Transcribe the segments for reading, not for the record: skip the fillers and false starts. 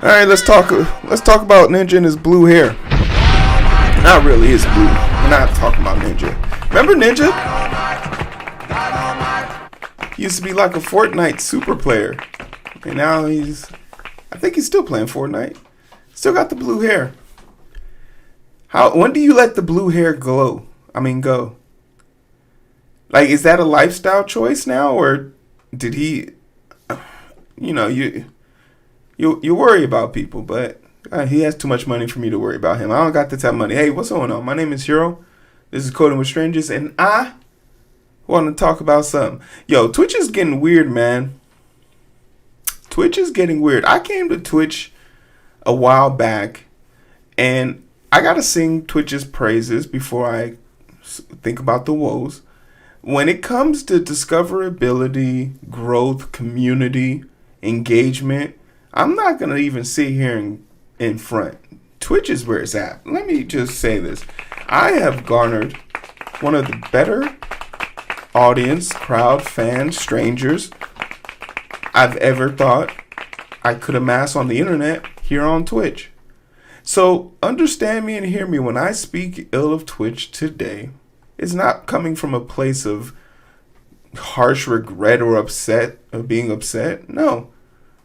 All right, let's talk. Let's talk about Ninja and his blue hair. Not really his blue. We're not talking about Ninja. Remember Ninja? He used to be like a Fortnite super player, and now I think he's still playing Fortnite. Still got the blue hair. When do you let the blue hair go? Like, is that a lifestyle choice now, or did he? You worry about people, but he has too much money for me to worry about him. I don't got the type of money. Hey, what's going on? My name is Hero. This is Coding with Strangers, and I want to talk about something. Yo, Twitch is getting weird, man. Twitch is getting weird. I came to Twitch a while back, and I gotta sing Twitch's praises before I think about the woes. When it comes to discoverability, growth, community, engagement, I'm not going to even sit here in front. Twitch is where it's at. Let me just say this. I have garnered one of the better audience, crowd, fans, strangers I've ever thought I could amass on the internet here on Twitch. So understand me and hear me when I speak ill of Twitch today. It's not coming from a place of harsh regret or being upset. No.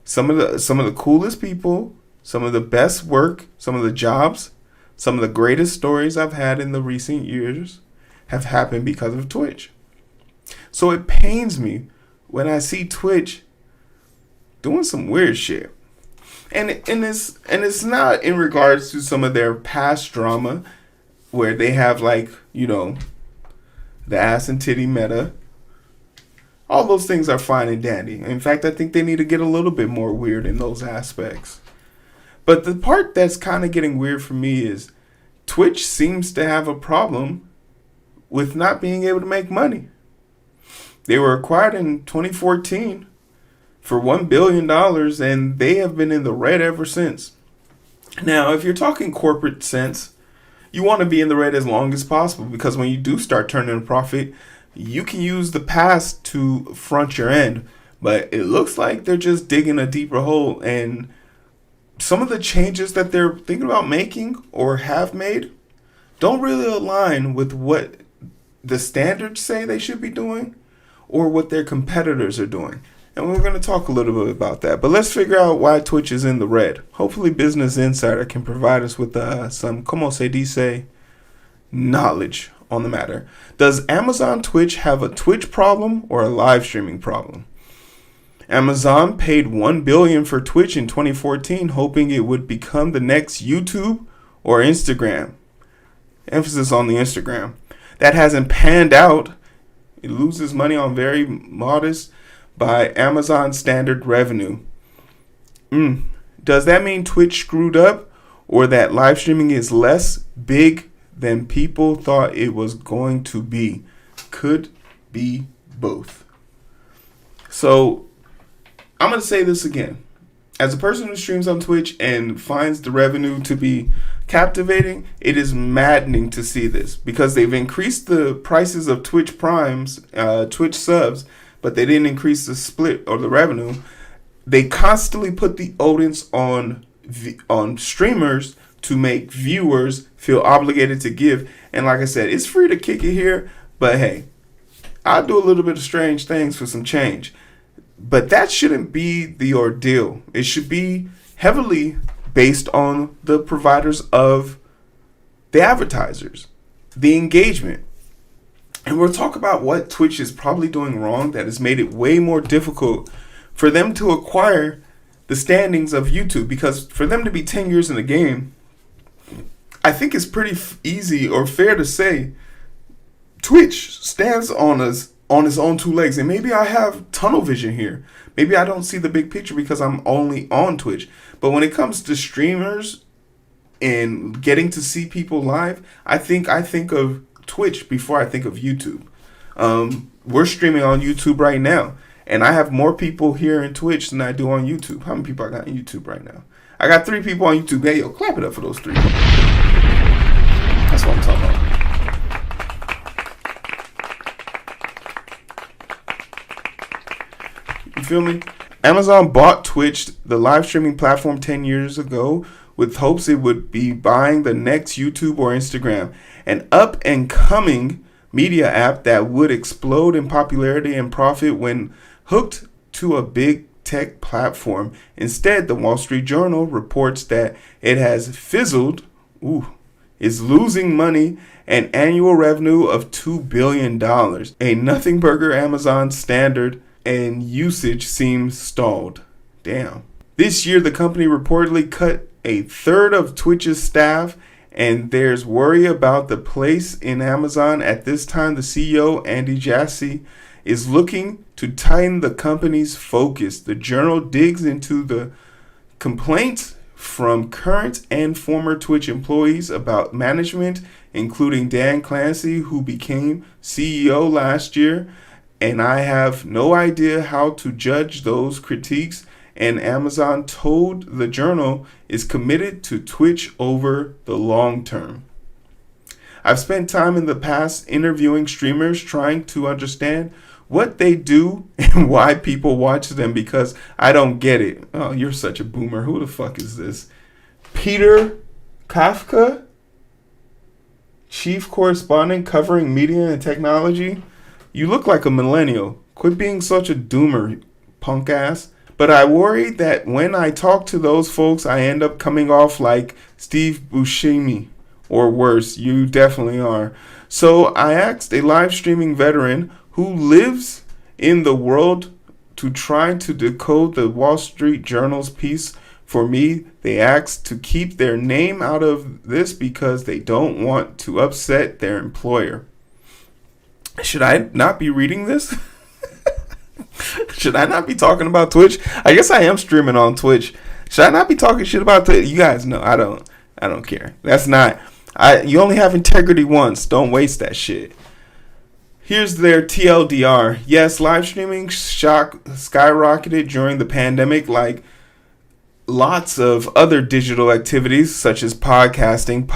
Some of the coolest people, some of the best work, some of the jobs, some of the greatest stories I've had in the recent years have happened because of Twitch. So it pains me when I see Twitch doing some weird shit. And it's not in regards to some of their past drama where they have the ass and titty meta. All those things are fine and dandy. In fact, I think they need to get a little bit more weird in those aspects. But the part that's kind of getting weird for me is Twitch seems to have a problem with not being able to make money. They were acquired in 2014 for $1 billion, and they have been in the red ever since. Now, if you're talking corporate sense, you want to be in the red as long as possible, because when you do start turning a profit, you can use the past to front your end. But it looks like they're just digging a deeper hole, and some of the changes that they're thinking about making or have made don't really align with what the standards say they should be doing or what their competitors are doing. And we're going to talk a little bit about that. But let's figure out why Twitch is in the red. Hopefully Business Insider can provide us with some, como se dice, knowledge on the matter. Does Amazon Twitch have a Twitch problem or a live streaming problem? Amazon paid $1 billion for Twitch in 2014, hoping it would become the next YouTube or Instagram. Emphasis on the Instagram. That hasn't panned out. It loses money on very modest by Amazon standard revenue. Does that mean Twitch screwed up, or that live streaming is less big than people thought it was going to be? Could be both. So I'm going to say this again. As a person who streams on Twitch and finds the revenue to be captivating, it is maddening to see this, because they've increased the prices of Twitch Primes, Twitch subs, but they didn't increase the split or the revenue. They constantly put the onus on streamers to make viewers feel obligated to give. And like I said, it's free to kick it here, but hey, I'll do a little bit of strange things for some change. But that shouldn't be the ordeal. It should be heavily based on the providers of the advertisers, the engagement. And we'll talk about what Twitch is probably doing wrong that has made it way more difficult for them to acquire the standings of YouTube. Because for them to be 10 years in the game, I think it's pretty easy or fair to say Twitch stands on its own two legs. And maybe I have tunnel vision here. Maybe I don't see the big picture because I'm only on Twitch. But when it comes to streamers and getting to see people live, I think of Twitch before I think of YouTube. We're streaming on YouTube right now, and I have more people here in Twitch than I do on YouTube. How many people I got on YouTube right now? I got 3 people on YouTube. Hey, yo, clap it up for those 3. That's what I'm talking about. You feel me? Amazon bought Twitch, the live streaming platform, 10 years ago with hopes it would be buying the next YouTube or Instagram, an up and coming media app that would explode in popularity and profit when hooked to a big tech platform. Instead, the Wall Street Journal reports that it has fizzled, is losing money, an annual revenue of $2 billion. A nothing burger Amazon standard and usage seems stalled. Damn. This year, the company reportedly cut a third of Twitch's staff, and there's worry about the place in Amazon. At this time, the CEO, Andy Jassy, is looking to tighten the company's focus. The journal digs into the complaints from current and former Twitch employees about management, including Dan Clancy, who became CEO last year. And I have no idea how to judge those critiques. And Amazon told the journal is committed to Twitch over the long term. I've spent time in the past interviewing streamers trying to understand what they do and why people watch them, because I don't get it. Oh, you're such a boomer. Who the fuck is this? Peter Kafka, chief correspondent covering media and technology. You look like a millennial. Quit being such a doomer, punk ass. But I worry that when I talk to those folks, I end up coming off like Steve Buscemi, or worse. You definitely are. So I asked a live streaming veteran who lives in the world to try to decode the Wall Street Journal's piece for me. They asked to keep their name out of this because they don't want to upset their employer. Should I not be reading this? Should I not be talking about Twitch? I guess I am streaming on Twitch. Should I not be talking shit about Twitch? You guys know I don't care. That's not. You only have integrity once. Don't waste that shit. Here's their TLDR. Yes, live streaming skyrocketed during the pandemic, like lots of other digital activities such as podcasting.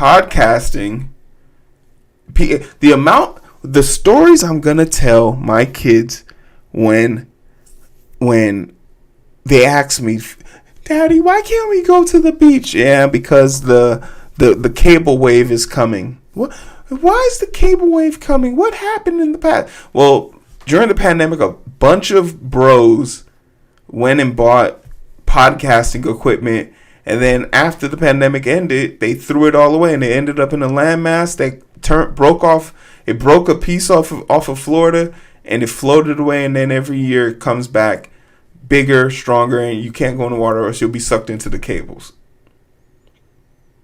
The stories I'm gonna tell my kids when they ask me, Daddy, why can't we go to the beach? Yeah, because the cable wave is coming. What? Why is the cable wave coming? What happened in the past? Well, during the pandemic, a bunch of bros went and bought podcasting equipment, and then after the pandemic ended, they threw it all away, and it ended up in a landmass that broke off. It broke a piece off of Florida, and it floated away, and then every year it comes back bigger, stronger, and you can't go in the water or else you'll be sucked into the cables.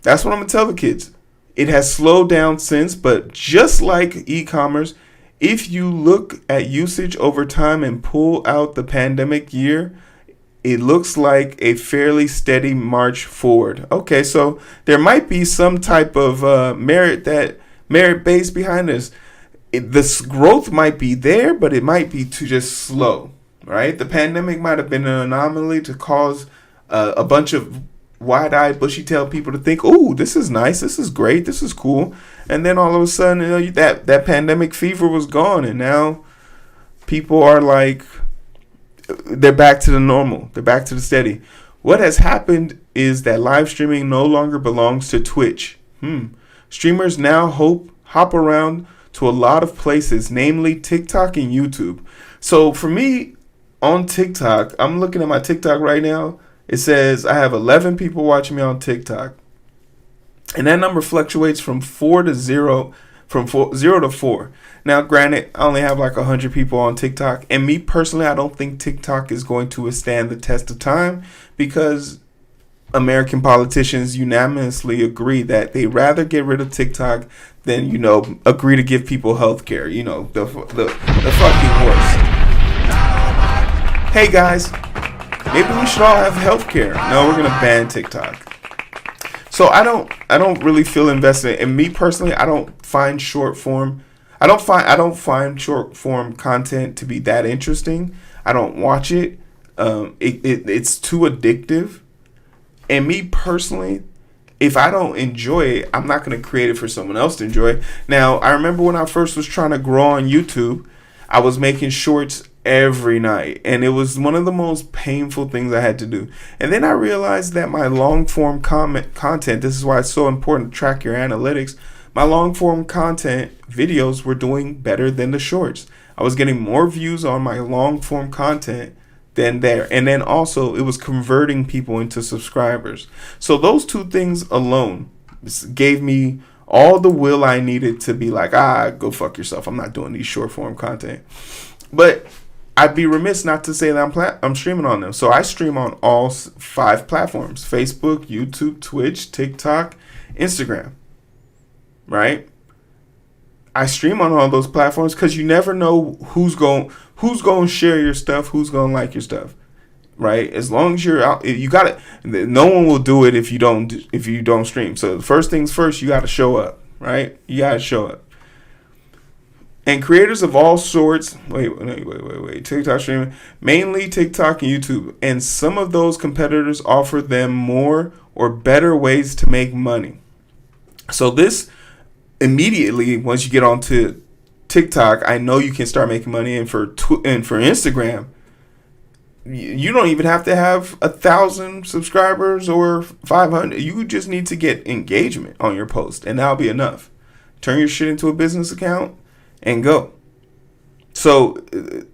That's what I'm going to tell the kids. It has slowed down since, but just like e-commerce, if you look at usage over time and pull out the pandemic year, it looks like a fairly steady march forward. Okay, so there might be some type of merit base behind this. This growth might be there, but it might be too just slow, right? The pandemic might have been an anomaly to cause a bunch of wide-eyed, bushy-tailed people to think, oh, this is nice, this is great, this is cool. And then all of a sudden, that pandemic fever was gone, and now people are like, they're back to the normal. They're back to the steady. What has happened is that live streaming no longer belongs to Twitch. Streamers now hop around to a lot of places, namely TikTok and YouTube. So for me, on TikTok, I'm looking at my TikTok right now. It says I have 11 people watching me on TikTok. And that number fluctuates from 0 to 4. Now, granted, I only have like 100 people on TikTok. And me personally, I don't think TikTok is going to withstand the test of time, because American politicians unanimously agree that they rather get rid of TikTok than, agree to give people health care. The fucking worst. Hey, guys. Maybe we should all have health care. No, we're gonna ban TikTok. So I don't really feel invested. And me personally, I don't find short form content to be that interesting. I don't watch it. It's too addictive. And me personally, if I don't enjoy it, I'm not gonna create it for someone else to enjoy. Now, I remember when I first was trying to grow on YouTube, I was making shorts every night, and it was one of the most painful things I had to do. And then I realized that my long form content, this is why it's so important to track your analytics, my long form content videos were doing better than the shorts. I was getting more views on my long form content than there, and then also it was converting people into subscribers. So those two things alone gave me all the will I needed to be like, go fuck yourself, I'm not doing these short form content. But I'd be remiss not to say that I'm streaming on them. So I stream on all 5 platforms: Facebook, YouTube, Twitch, TikTok, Instagram. Right? I stream on all those platforms because you never know who's going to share your stuff, who's going to like your stuff. Right? As long as you're out, you got it. No one will do it if you don't stream. So first things first, you got to show up. Right? You got to show up. And creators of all sorts, wait, TikTok streaming, mainly TikTok and YouTube. And some of those competitors offer them more or better ways to make money. So this immediately, once you get onto TikTok, I know you can start making money. And for Instagram, you don't even have to have 1,000 subscribers or 500. You just need to get engagement on your post, and that'll be enough. Turn your shit into a business account and go. So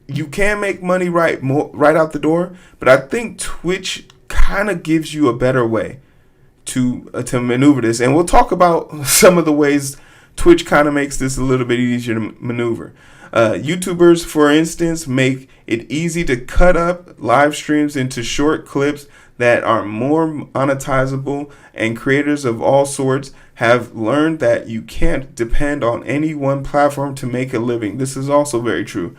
you can make money right out the door, but I think Twitch kind of gives you a better way to maneuver this, and we'll talk about some of the ways Twitch kind of makes this a little bit easier to maneuver. YouTubers, for instance, make it easy to cut up live streams into short clips that are more monetizable, and creators of all sorts have learned that you can't depend on any one platform to make a living. This is also very true.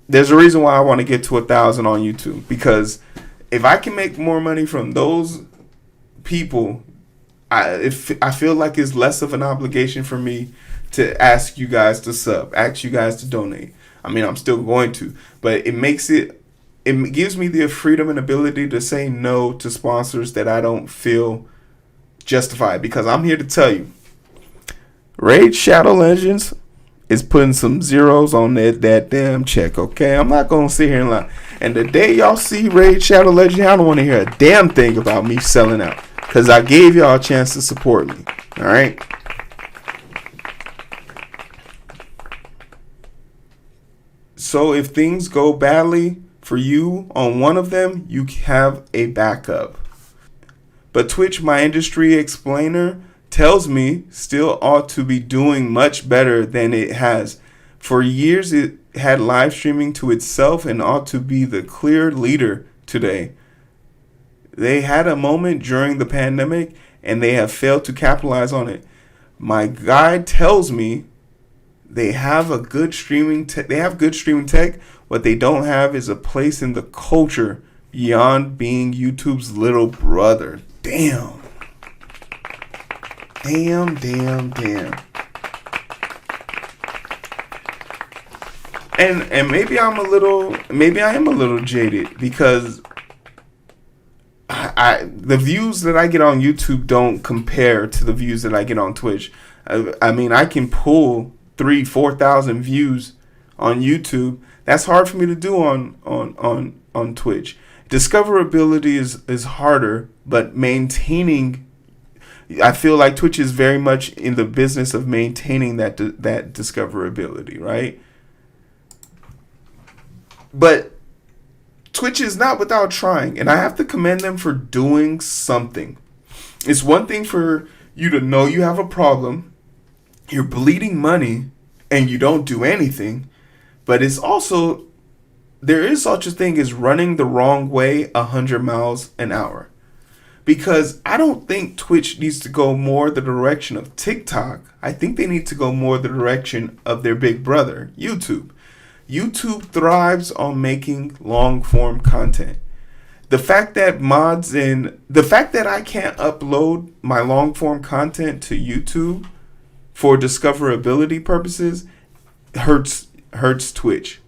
There's a reason why I want to get to 1,000 on YouTube, because if I can make more money from those people, I feel like it's less of an obligation for me to ask you guys to sub, ask you guys to donate. I mean, I'm still going to, but it gives me the freedom and ability to say no to sponsors that I don't feel justified, because I'm here to tell you, Raid Shadow Legends is putting some zeros on that damn check, okay? I'm not going to sit here and lie. And the day y'all see Raid Shadow Legends, I don't want to hear a damn thing about me selling out, because I gave y'all a chance to support me, all right? So if things go badly for you on one of them, you have a backup. But Twitch, my industry explainer, tells me still ought to be doing much better than it has. For years, it had live streaming to itself and ought to be the clear leader today. They had a moment during the pandemic, and they have failed to capitalize on it. My guide tells me they have a good streaming tech. What they don't have is a place in the culture beyond being YouTube's little brother. Damn. And maybe I am a little jaded, because the views that I get on YouTube don't compare to the views that I get on Twitch. I mean, I can pull 3,000-4,000 views on YouTube. That's hard for me to do on Twitch. Discoverability is harder, but maintaining, I feel like Twitch is very much in the business of maintaining that discoverability, right? But Twitch is not without trying, and I have to commend them for doing something. It's one thing for you to know you have a problem, you're bleeding money, and you don't do anything, but it's also, there is such a thing as running the wrong way 100 miles an hour. Because I don't think Twitch needs to go more the direction of TikTok. I think they need to go more the direction of their big brother, YouTube. YouTube thrives on making long form content. The fact that I can't upload my long form content to YouTube for discoverability purposes hurts Twitch,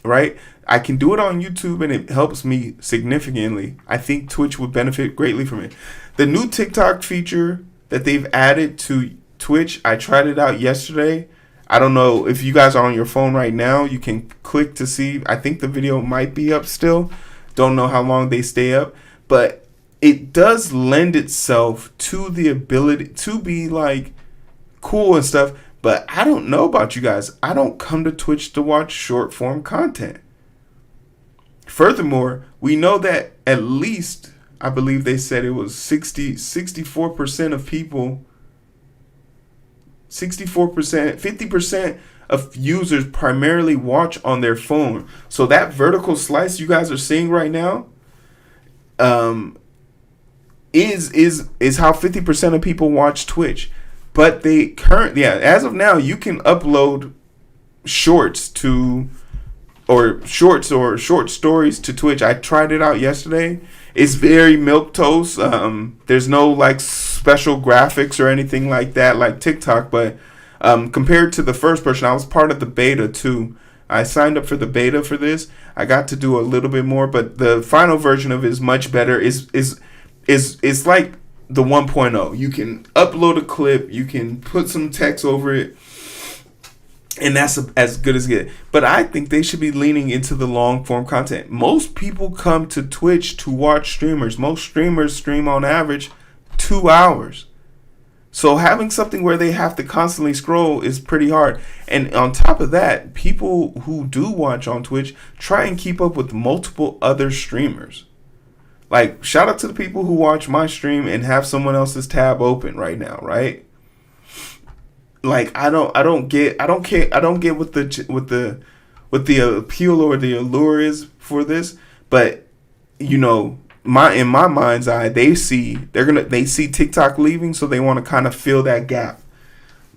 right? I can do it on YouTube and it helps me significantly. I think Twitch would benefit greatly from it. The new TikTok feature that they've added to Twitch, I tried it out yesterday. I don't know if you guys are on your phone right now. You can click to see. I think the video might be up still. Don't know how long they stay up, but it does lend itself to the ability to be like cool and stuff. But I don't know about you guys. I don't come to Twitch to watch short form content. Furthermore, we know that at least, I believe they said it was 64% of people, 64%, 50% of users primarily watch on their phone. So that vertical slice you guys are seeing right now, is how 50% of people watch Twitch. But they currently, as of now, you can upload shorts or short stories to Twitch. I tried it out yesterday. It's very milquetoast. There's no like special graphics or anything like that, like TikTok. But compared to the first version, I was part of the beta too. I signed up for the beta for this. I got to do a little bit more, but the final version of it is much better. Is like the 1.0. You can upload a clip, you can put some text over it, and that's as good as it. But I think they should be leaning into the long form content. Most people come to Twitch to watch streamers. Most streamers stream on average 2 hours. So having something where they have to constantly scroll is pretty hard. And on top of that, people who do watch on Twitch try and keep up with multiple other streamers. Like, shout out to the people who watch my stream and have someone else's tab open right now, right? Like, I don't get what the appeal or the allure is for this, but you know, in my mind's eye, they see TikTok leaving, so they want to kind of fill that gap.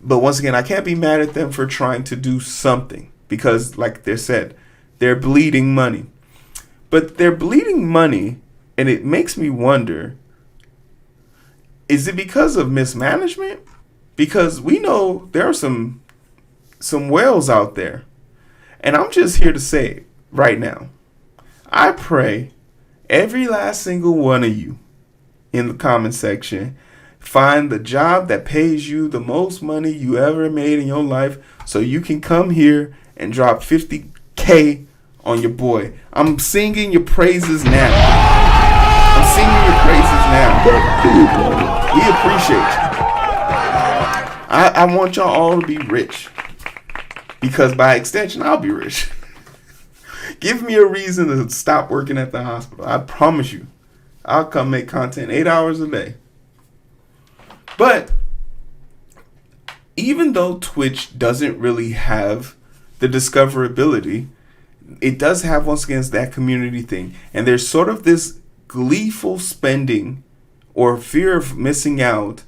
But once again, I can't be mad at them for trying to do something because, like they said, they're bleeding money. But they're bleeding money. And it makes me wonder, is it because of mismanagement? Because we know there are some whales out there. And I'm just here to say right now, I pray every last single one of you in the comment section find the job that pays you the most money you ever made in your life so you can come here and drop 50K on your boy. I'm singing your praises now. I'm singing your praises now. We appreciate you. I want y'all all to be rich. Because by extension, I'll be rich. Give me a reason to stop working at the hospital. I promise you. I'll come make content 8 hours a day. But even though Twitch doesn't really have the discoverability, it does have, once again, that community thing. And there's sort of this gleeful spending or fear of missing out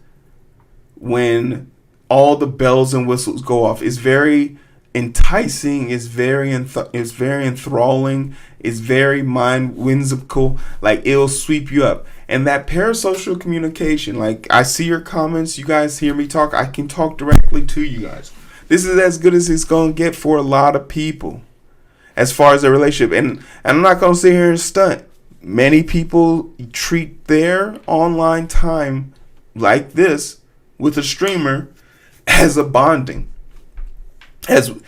when all the bells and whistles go off. It's very enticing, it's very enthralling, it's very mind whimsical. Like, it'll sweep you up. And that parasocial communication, like, I see your comments, you guys hear me talk, I can talk directly to you guys. This is as good as it's gonna get for a lot of people as far as a relationship. And I'm not gonna sit here and stunt. Many people treat their online time like this with a streamer as a bonding, and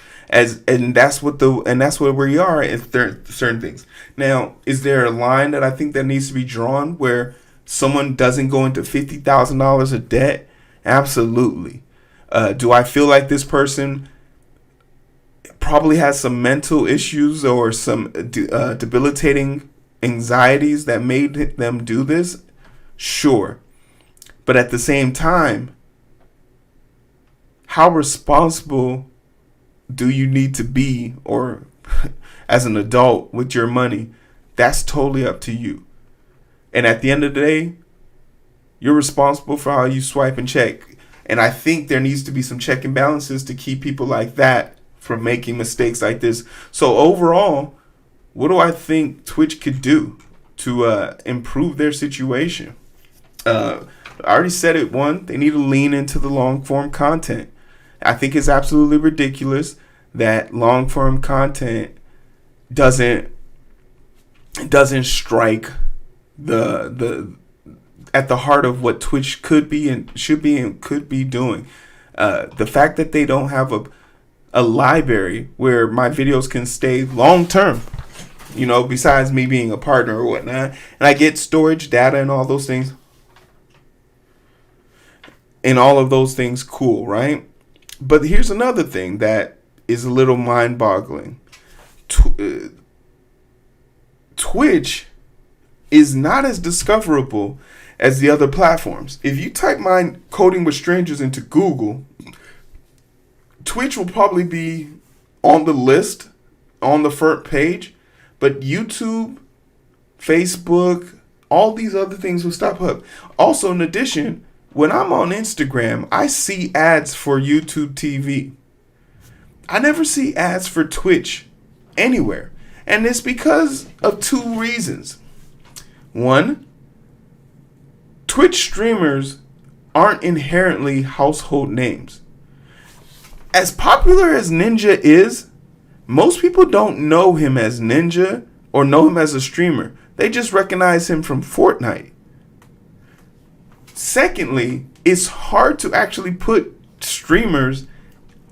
that's where we are in certain things. Now, is there a line that I think that needs to be drawn where someone doesn't go into $50,000 of debt? Absolutely. Do I feel like this person probably has some mental issues or some debilitating anxieties that made them do this? Sure. But at the same time, how responsible do you need to be, or as an adult, with your money? That's totally up to you. And at the end of the day, you're responsible for how you swipe and check. And I think there needs to be some check and balances to keep people like that from making mistakes like this. So overall, what do I think Twitch could do to improve their situation? I already said it. One, they need to lean into the long form content. I think it's absolutely ridiculous that long form content doesn't strike the at the heart of what Twitch could be and should be and could be doing. The fact that they don't have a library where my videos can stay long term. You know, besides me being a partner or whatnot, and I get storage, data, and all those things. And all of those things, cool, right? But here's another thing that is a little mind-boggling. Twitch is not as discoverable as the other platforms. If you type my Coding with Strangers into Google, Twitch will probably be on the list, on the front page, but YouTube, Facebook, all these other things will stop up. Also, in addition, when I'm on Instagram, I see ads for YouTube TV. I never see ads for Twitch anywhere. And it's because of two reasons. One, Twitch streamers aren't inherently household names. As popular as Ninja is, most people don't know him as Ninja or know him as a streamer. They just recognize him from Fortnite. Secondly, it's hard to actually put streamers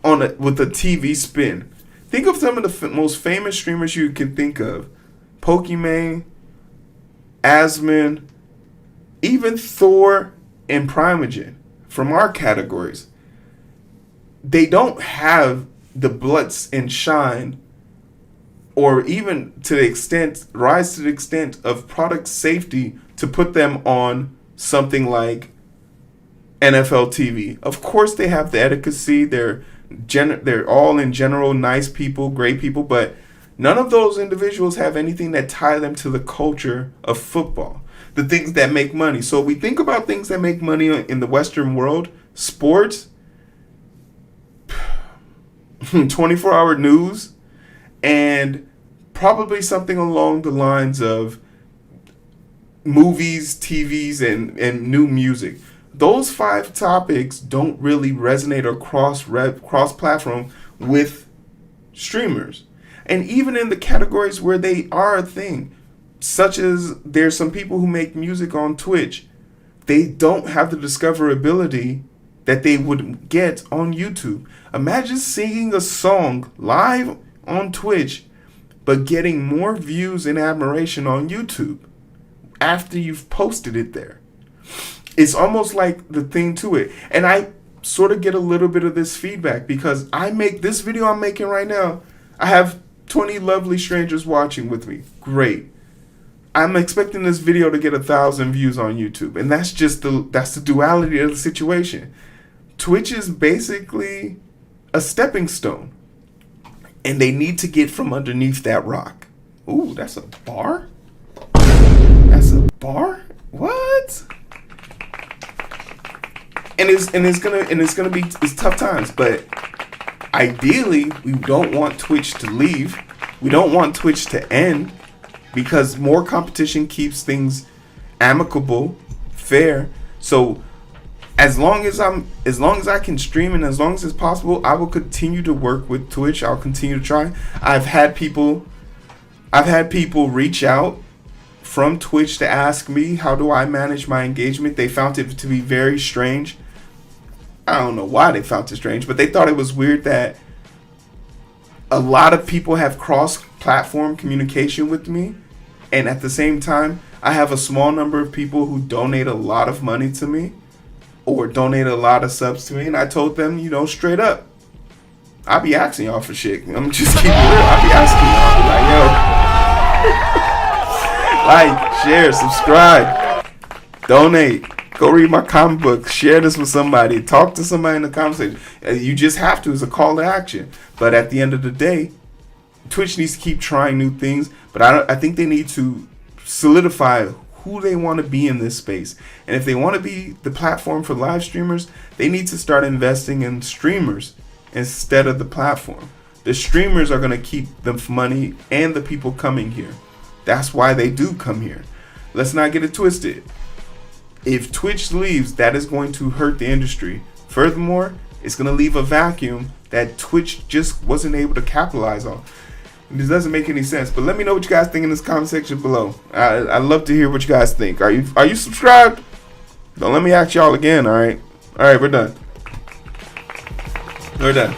with a TV spin. Think of some of the most famous streamers you can think of. Pokimane, Asmon, even Thor and Primogen from our categories. They don't have the blitz and shine, or even rise to the extent of product safety to put them on something like NFL TV. Of course, they have the etiquette. They're all in general nice people, great people, but none of those individuals have anything that tie them to the culture of football, the things that make money. So we think about things that make money in the Western world, sports, 24-hour news, and probably something along the lines of movies, TVs, and new music. Those 5 topics don't really resonate or cross-platform with streamers. And even in the categories where they are a thing, such as there's some people who make music on Twitch, they don't have the discoverability that they would get on YouTube. Imagine singing a song live on Twitch, but getting more views and admiration on YouTube after you've posted it there. It's almost like the thing to it. And I sort of get a little bit of this feedback because I make this video I'm making right now. I have 20 lovely strangers watching with me. Great. I'm expecting this video to get 1,000 views on YouTube. And that's the duality of the situation. Twitch is basically a stepping stone. And they need to get from underneath that rock. Ooh, that's a bar? That's a bar? What? And it's tough times, but ideally we don't want Twitch to leave. We don't want Twitch to end because more competition keeps things amicable, fair. So as long as I can stream and as long as it's possible, I will continue to work with Twitch. I'll continue to try. I've had people reach out from Twitch to ask me how do I manage my engagement. They found it to be very strange. I don't know why they found it strange, but they thought it was weird that a lot of people have cross-platform communication with me, and at the same time, I have a small number of people who donate a lot of money to me or donate a lot of subs to me, and I told them, straight up, I be asking y'all for shit. I'm just keeping it real. I be asking y'all, be like, yo, like, share, subscribe, donate. Go read my comic book. Share this with somebody. Talk to somebody in the conversation. You just have to. It's a call to action. But at the end of the day, Twitch needs to keep trying new things. But I think they need to solidify who they want to be in this space. And if they want to be the platform for live streamers, they need to start investing in streamers instead of the platform. The streamers are going to keep the money and the people coming here. That's why they do come here. Let's not get it twisted. If Twitch leaves, that is going to hurt the industry. Furthermore, it's going to leave a vacuum that Twitch just wasn't able to capitalize on. This doesn't make any sense. But let me know what you guys think in this comment section below. I'd love to hear what you guys think. Are you subscribed? Don't let me ask y'all again, alright? Alright, we're done. We're done.